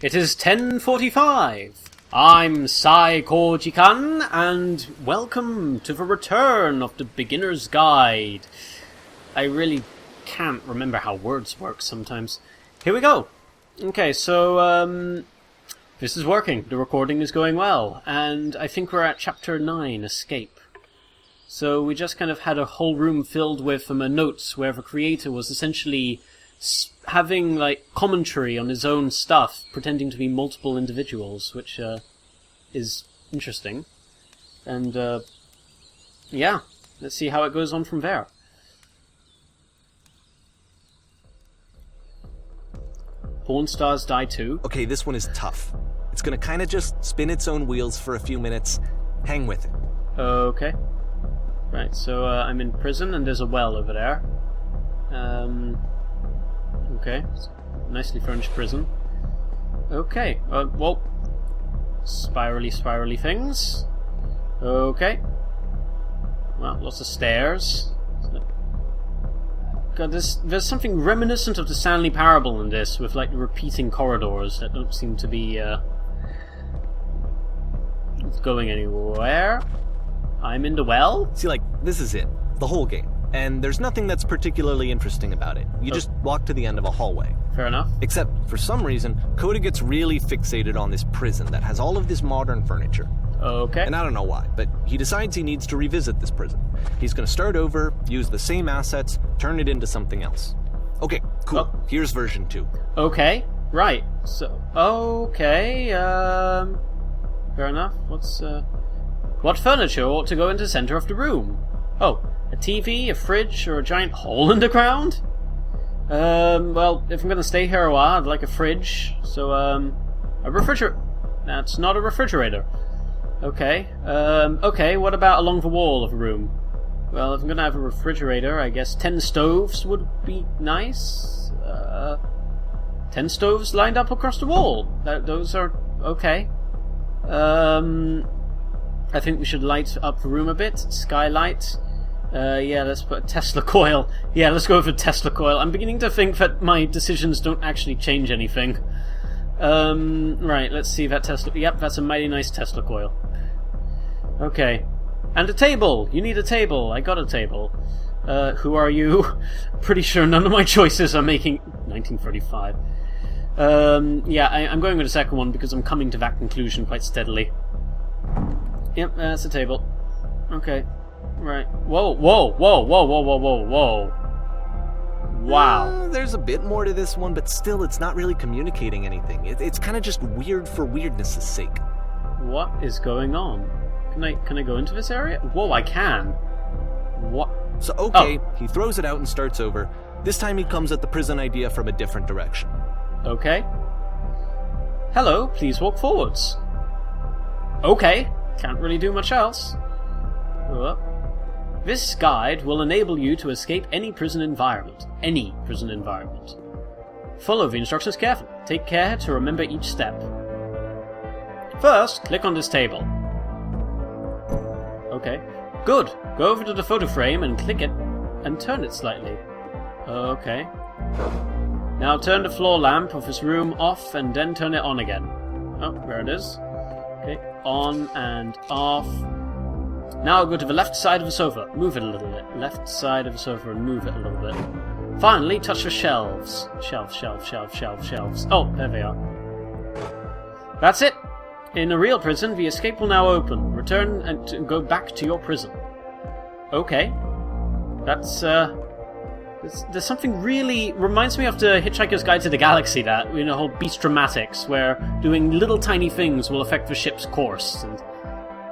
It is 10:45. I'm Saikoujikan, and welcome to the return of the Beginner's Guide. I really can't remember how words work sometimes. Here we go. Okay, so, this is working. The recording is going well, and I think we're at Chapter 9, Escape. So we just kind of had a whole room filled with notes where the creator was essentially having like commentary on his own stuff, pretending to be multiple individuals, which is interesting. And yeah, let's see how it goes on from there. Porn stars die too. Okay, this one is tough. It's gonna kind of just spin its own wheels for a few minutes. Hang with it. Okay. Right, so I'm in prison and there's a well over there. Okay, nicely furnished prison. Okay, whoa. Spirally things. Okay. Well, lots of stairs. God, there's something reminiscent of the Stanley Parable in this, with like repeating corridors that don't seem to be going anywhere. I'm in the well? See, like, this is it. The whole game. And there's nothing that's particularly interesting about it. You just walk to the end of a hallway. Fair enough. Except, for some reason, Coda gets really fixated on this prison that has all of this modern furniture. Okay. And I don't know why, but he decides he needs to revisit this prison. He's gonna start over, use the same assets, turn it into something else. Okay, cool. Oh. Here's version 2. Okay, right. So, okay, fair enough. What furniture ought to go into the center of the room? Oh, a TV, a fridge, or a giant hole in the ground? Well, if I'm gonna stay here a while, I'd like a fridge. So, a refrigerator. That's not a refrigerator. Okay. Okay, what about along the wall of the room? Well, if I'm gonna have a refrigerator, I guess 10 stoves would be nice. 10 stoves lined up across the wall. Those are okay. I think we should light up the room a bit. Skylight. Yeah, let's put a Tesla coil. Yeah, let's go with a Tesla coil. I'm beginning to think that my decisions don't actually change anything. Right, let's see that Tesla... Yep, that's a mighty nice Tesla coil. Okay. And a table! You need a table. I got a table. Who are you? Pretty sure none of my choices are making... 1935. Yeah, I'm going with the second one because I'm coming to that conclusion quite steadily. Yep, that's a table. Okay. Right. Whoa. Wow. There's a bit more to this one, but still it's not really communicating anything. It's kind of just weird for weirdness' sake. What is going on? Can I go into this area? Whoa, I can. What? So, okay, He throws it out and starts over. This time he comes at the prison idea from a different direction. Okay. Hello, please walk forwards. Okay. Can't really do much else. This guide will enable you to escape any prison environment. Any prison environment. Follow the instructions carefully. Take care to remember each step. First, click on this table. Okay. Good. Go over to the photo frame and click it and turn it slightly. Okay. Now turn the floor lamp of this room off and then turn it on again. Oh, there it is. Okay, on and off. Now go to the left side of the sofa. Move it a little bit. Left side of the sofa and move it a little bit. Finally, touch the shelves. Shelves. Oh, there they are. That's it. In a real prison, the escape will now open. Return and go back to your prison. Okay. That's, there's something really... Reminds me of the Hitchhiker's Guide to the Galaxy, that, you know, whole beast dramatics, where doing little tiny things will affect the ship's course, and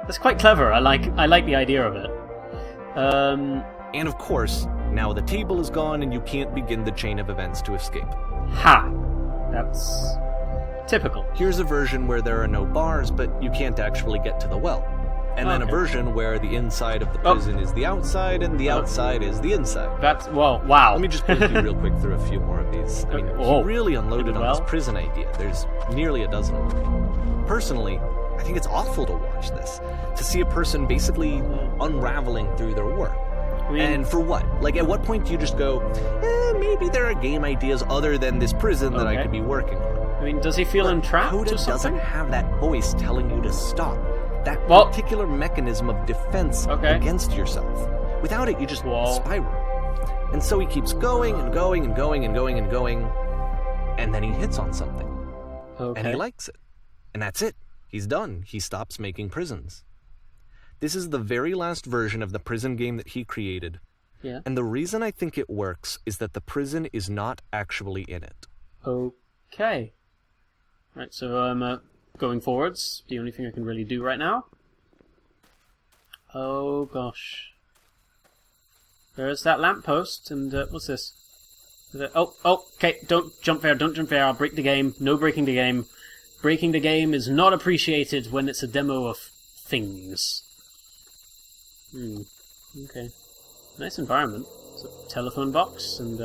that's quite clever. I like the idea of it. And of course, now the table is gone and you can't begin the chain of events to escape. Ha! That's typical. Here's a version where there are no bars, but you can't actually get to the well. And then a version where the inside of the prison is the outside, and the outside is the inside. That's, well, wow. Let me just put you real quick through a few more of these. I mean, he really unloaded on this prison idea. There's nearly a dozen of them. Personally, I think it's awful to watch this. To see a person basically unraveling through their work. And for what? Like, at what point do you just go, maybe there are game ideas other than this prison that I could be working on? I mean, does he feel entrapped Coda or something? doesn't have that voice telling you to stop. That particular mechanism of defense against yourself. Without it, you just spiral. And so he keeps going and going and going and going and going, and then he hits on something. And he likes it. And that's it. He's done. He stops making prisons. This is the very last version of the prison game that he created. Yeah. And the reason I think it works is that the prison is not actually in it. Okay. Right, so I'm going forwards. The only thing I can really do right now. Oh, gosh. There's that lamppost, and what's this? Okay, don't jump there, I'll break the game. No breaking the game. Breaking the game is not appreciated when it's a demo of things. Okay. Nice environment. It's a telephone box, and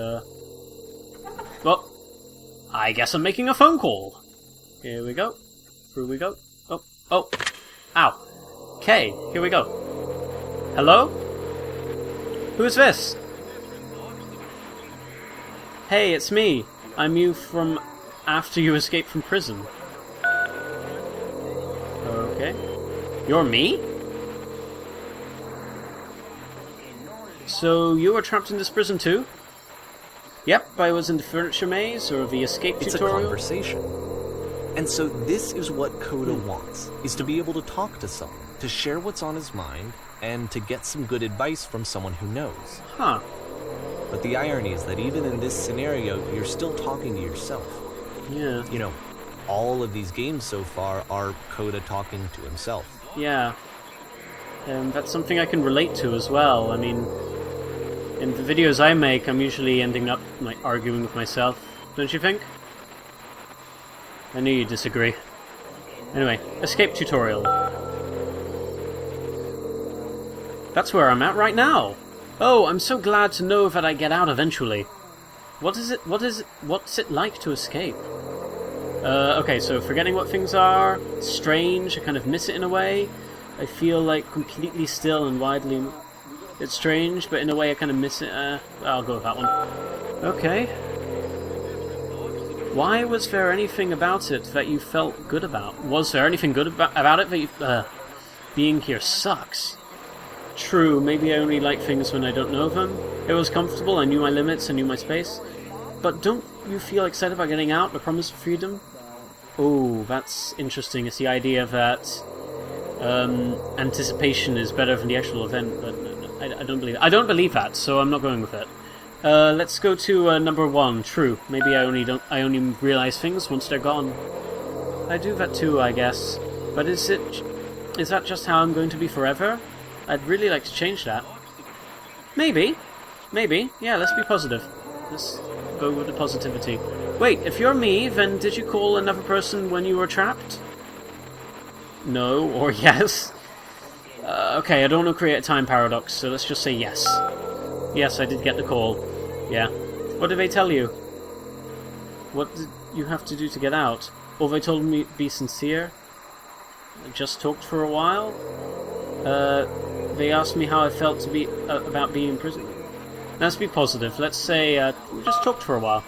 well, I guess I'm making a phone call. Here we go. Through we go. Oh. Ow. Okay, here we go. Hello? Who's this? Hey, it's me. I'm you from after you escaped from prison. Okay. You're me? So you were trapped in this prison too? Yep, I was in the furniture maze or the escape tutorial. It's a conversation. And so this is what Coda wants, is to be able to talk to someone, to share what's on his mind, and to get some good advice from someone who knows. Huh. But the irony is that even in this scenario, you're still talking to yourself. Yeah. You know, all of these games so far are Coda talking to himself. Yeah. And that's something I can relate to as well. I mean, in the videos I make, I'm usually ending up like arguing with myself. Don't you think? I knew you disagree. Anyway, escape tutorial. That's where I'm at right now. Oh, I'm so glad to know that I get out eventually. What's it like to escape? Okay, so forgetting what things are, it's strange, I kind of miss it in a way. I feel like completely still and widely... It's strange, but in a way I kind of miss it. I'll go with that one. Okay. Why was there anything about it that you felt good about? Was there anything good about it that you... being here sucks. True, maybe I only like things when I don't know them. It was comfortable, I knew my limits, I knew my space. But don't you feel excited about getting out, the promise of freedom? Oh, that's interesting. It's the idea that anticipation is better than the actual event, but I don't believe that, so I'm not going with it. Let's go to number 1. True. Maybe I only realize things once they're gone. I do that too, I guess. But is that just how I'm going to be forever? I'd really like to change that. Maybe. Yeah, let's be positive. Let's go with the positivity. Wait, if you're me, then did you call another person when you were trapped? No, or yes? Okay, I don't want to create a time paradox, so let's just say yes. Yes, I did get the call. Yeah. What did they tell you? What did you have to do to get out? Or they told me be sincere? I just talked for a while? They asked me how I felt to be about being in prison. Let's be positive. Let's say we just talked for a while.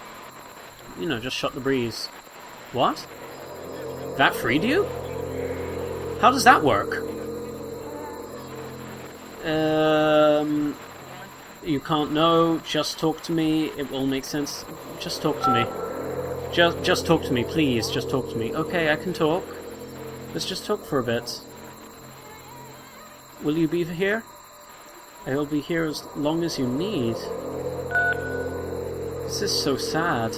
You know, just shot the breeze. What? That freed you? How does that work? You can't know. Just talk to me. It will make sense. Just talk to me. Just talk to me, please. Just talk to me. Okay, I can talk. Let's just talk for a bit. Will you be here? I will be here as long as you need. This is so sad.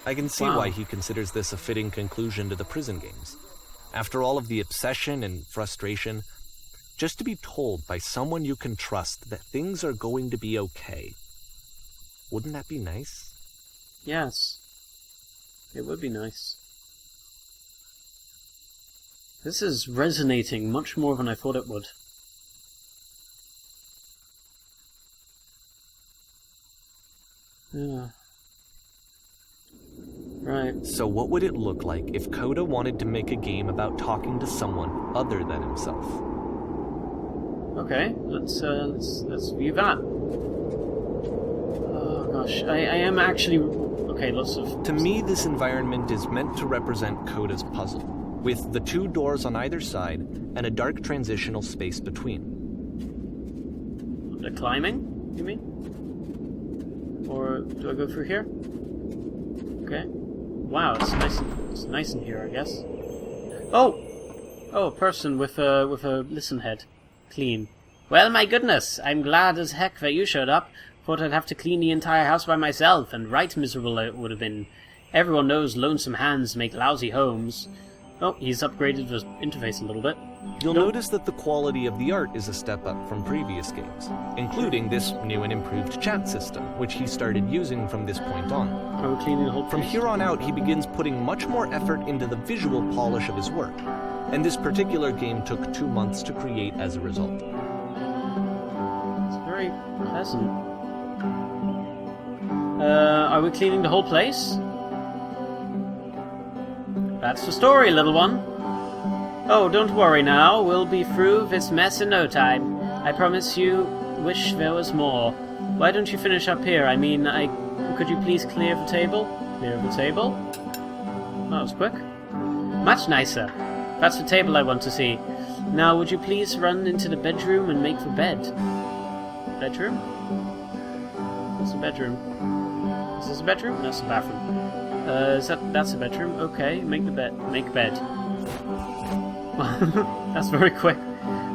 I can see why he considers this a fitting conclusion to the prison games. After all of the obsession and frustration, just to be told by someone you can trust that things are going to be okay. Wouldn't that be nice? Yes. It would be nice. This is resonating much more than I thought it would. Yeah. Right. So what would it look like if Coda wanted to make a game about talking to someone other than himself? Okay, let's view that. Oh gosh, I am actually... Okay, lots of... To me, this environment is meant to represent Coda's puzzle, with the 2 doors on either side and a dark transitional space between. The climbing, you mean? Or do I go through here? Okay. Wow, it's nice in here, I guess. Oh! Oh, a person with a listen head. Clean. Well, my goodness, I'm glad as heck that you showed up. Thought I'd have to clean the entire house by myself, and right miserable it would have been. Everyone knows lonesome hands make lousy homes. Oh, he's upgraded the interface a little bit. You'll notice that the quality of the art is a step up from previous games, including this new and improved chat system, which he started using from this point on. Oh, cleaning the whole place. From here on out, he begins putting much more effort into the visual polish of his work, and this particular game took 2 months to create as a result. It's very pleasant. Are we cleaning the whole place? That's the story, little one. Oh, don't worry now. We'll be through this mess in no time. I promise you. Wish there was more. Why don't you finish up here? I mean, could you please clear the table? Clear the table? Oh, that was quick. Much nicer. That's the table I want to see. Now, would you please run into the bedroom and make the bed? Bedroom? What's the bedroom? Is this a bedroom? That's a bathroom. That's a bedroom. Okay, make the bed. Make bed. That's very quick.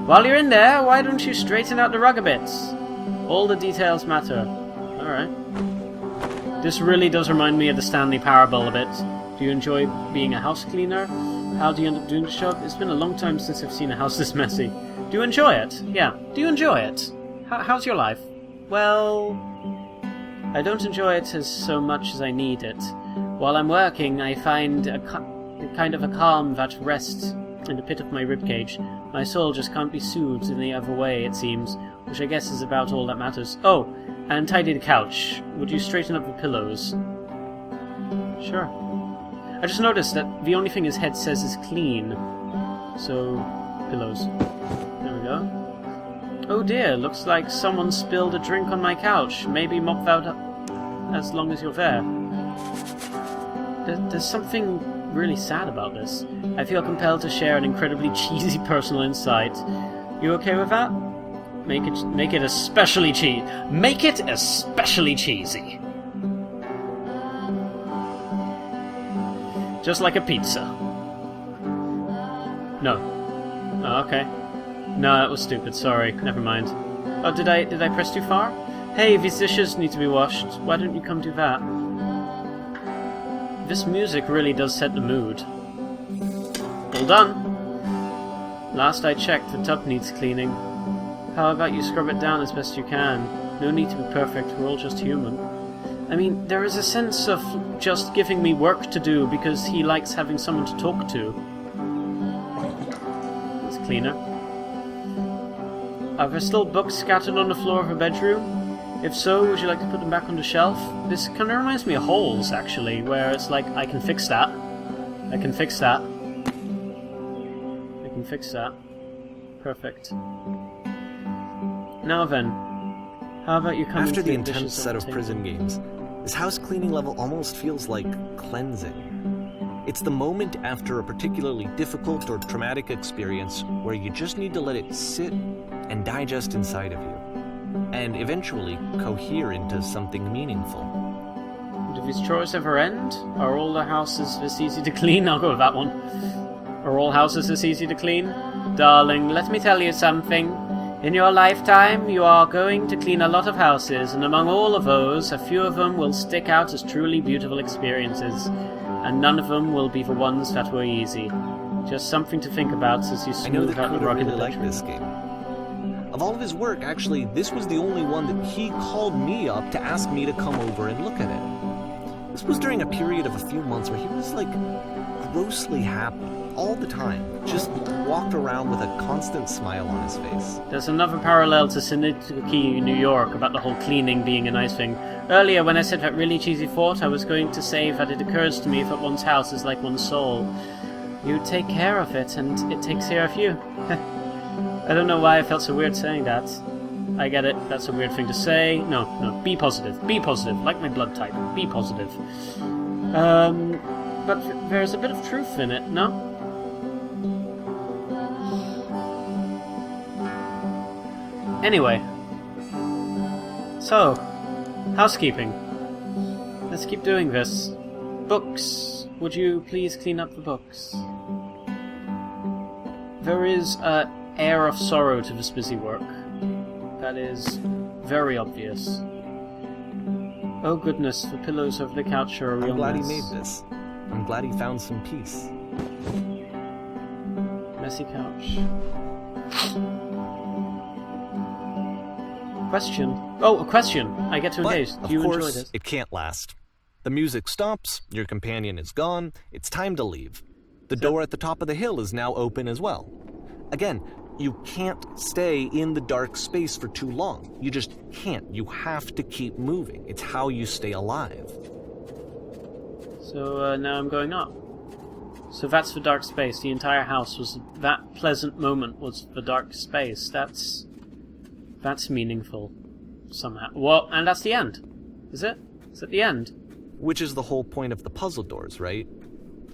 While you're in there, why don't you straighten out the rug a bit? All the details matter. Alright. This really does remind me of the Stanley Parable a bit. Do you enjoy being a house cleaner? How do you end up doing the job? It's been a long time since I've seen a house this messy. Do you enjoy it? Yeah. Do you enjoy it? How's your life? Well... I don't enjoy it as so much as I need it. While I'm working, I find a kind of a calm that rests in the pit of my ribcage. My soul just can't be soothed in the other way, it seems, which I guess is about all that matters. Oh, and tidy the couch. Would you straighten up the pillows? Sure. I just noticed that the only thing his head says is clean. So, pillows. There we go. Oh dear, looks like someone spilled a drink on my couch. Maybe mop that up as long as you're there. There's something really sad about this. I feel compelled to share an incredibly cheesy personal insight. You okay with that? Make it especially cheesy. Make it especially cheesy. Just like a pizza. No. Oh, okay. No, that was stupid. Sorry. Never mind. Oh, did I press too far? Hey, these dishes need to be washed. Why don't you come do that? This music really does set the mood. All done. Last I checked, the tub needs cleaning. How about you scrub it down as best you can? No need to be perfect. We're all just human. I mean, there is a sense of just giving me work to do because he likes having someone to talk to. It's cleaner. Are there still books scattered on the floor of a bedroom? If so, would you like to put them back on the shelf? This kind of reminds me of Holes, actually, where it's like, I can fix that. I can fix that. I can fix that. Perfect. Now then, how about you come After the into intense set of prison games, this house cleaning level almost feels like cleansing. It's the moment after a particularly difficult or traumatic experience where you just need to let it sit and digest inside of you, and eventually cohere into something meaningful. Do these chores ever end? Are all the houses this easy to clean? I'll go with that one. Are all houses this easy to clean? Darling, let me tell you something. In your lifetime, you are going to clean a lot of houses, and among all of those, a few of them will stick out as truly beautiful experiences, and none of them will be the ones that were easy. Just something to think about as you smooth out the rugged really like this game. Of all of his work, actually, this was the only one that he called me up to ask me to come over and look at it. This was during a period of a few months where he was, like, grossly happy all the time. Just walked around with a constant smile on his face. There's another parallel to Synecdoche, New York, about the whole cleaning being a nice thing. Earlier, when I said that really cheesy thought, I was going to say that it occurs to me that one's house is like one's soul. You take care of it, and it takes care of you. I don't know why I felt so weird saying that. I get it. That's a weird thing to say. No. Be positive. Be positive. Like my blood type. Be positive. But there's a bit of truth in it, no? Anyway. So, housekeeping. Let's keep doing this. Books. Would you please clean up the books? There is an air of sorrow to this busy work. That is very obvious. Oh goodness, the pillows over the couch are a real mess. I'm glad he made this. I'm glad he found some peace. Messy couch. Question. Oh, a question! I get to engage. Do you enjoy this? It can't last. The music stops, your companion is gone, it's time to leave. The door at the top of the hill is now open as well. Again, you can't stay in the dark space for too long. You just can't. You have to keep moving. It's how you stay alive. So now I'm going up. So that's the dark space. The entire house was... That pleasant moment was the dark space. That's meaningful. Somehow. Well, and that's the end. Is it? Is it the end? Which is the whole point of the puzzle doors, right?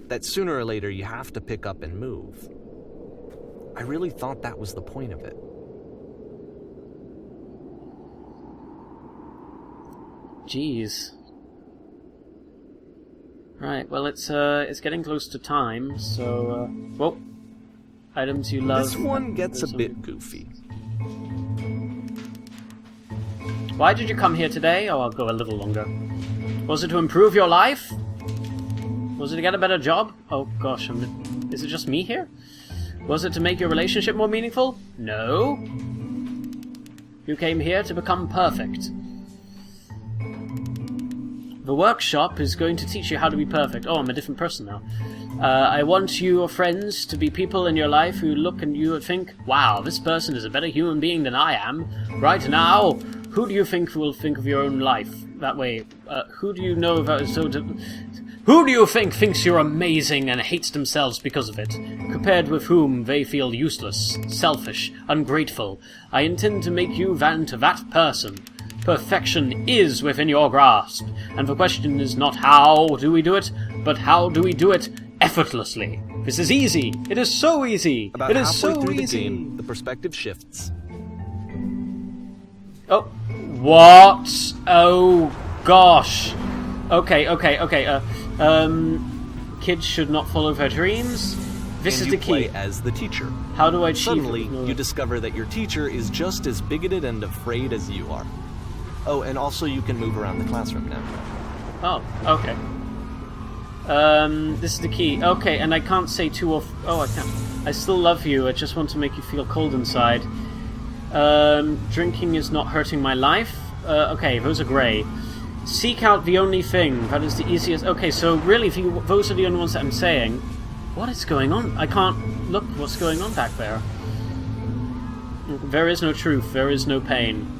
That sooner or later you have to pick up and move. I really thought that was the point of it. Jeez. Right, well it's getting close to time, so well, items you love. This one gets a bit goofy. Why did you come here today? Oh, I'll go a little longer. Was it to improve your life? Was it to get a better job? Oh gosh, is it just me here? Was it to make your relationship more meaningful? No. You came here to become perfect. The workshop is going to teach you how to be perfect. Oh, I'm a different person now. I want your friends to be people in your life who look and you would think, wow, this person is a better human being than I am. Right now, who do you think will think of your own life that way? Who do you know that is so... Who do you think thinks you're amazing and hates themselves because of it? Compared with whom they feel useless, selfish, ungrateful. I intend to make you that person. Perfection is within your grasp, and the question is not how do we do it, but how do we do it effortlessly. This is easy. It is so easy. About it is halfway so through easy. The game, the perspective shifts. Oh, what? Oh gosh. Okay. Kids should not follow their dreams. This is the key. You play as the teacher. How do I achieve Suddenly, it? you discover that your teacher is just as bigoted and afraid as you are. Oh, and also you can move around the classroom now. Oh, okay. This is the key. Okay, and I can't say too often. Oh, I can't. I still love you. I just want to make you feel cold inside. Drinking is not hurting my life. Okay, those are grey. Seek out the only thing. That is the easiest. Okay, so really, those are the only ones that I'm saying. What is going on? I can't look what's going on back there. There is no truth. There is no pain.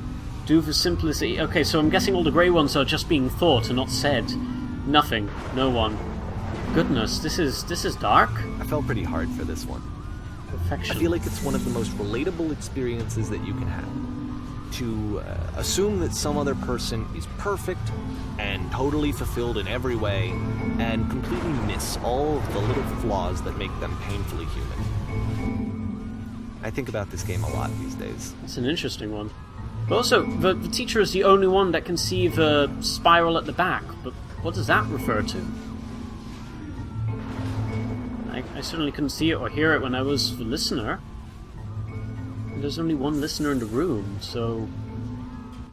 Do the simplicity. Okay, so I'm guessing all the grey ones are just being thought and not said. Nothing. No one. Goodness, this is dark. I felt pretty hard for this one. Perfection. I feel like it's one of the most relatable experiences that you can have. To assume that some other person is perfect and totally fulfilled in every way, and completely miss all of the little flaws that make them painfully human. I think about this game a lot these days. It's an interesting one. But also, the teacher is the only one that can see the spiral at the back, but what does that refer to? I certainly couldn't see it or hear it when I was the listener. And there's only one listener in the room, so...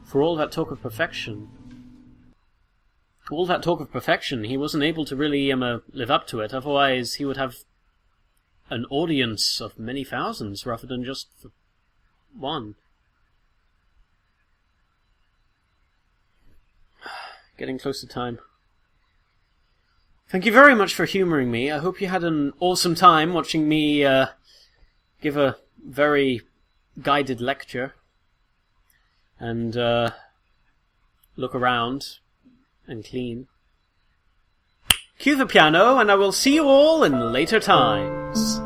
For all that talk of perfection... he wasn't able to really live up to it, otherwise he would have an audience of many thousands rather than just one. Getting close to time. Thank you very much for humouring me. I hope you had an awesome time watching me give a very guided lecture and look around and clean. Cue the piano, and I will see you all in later times.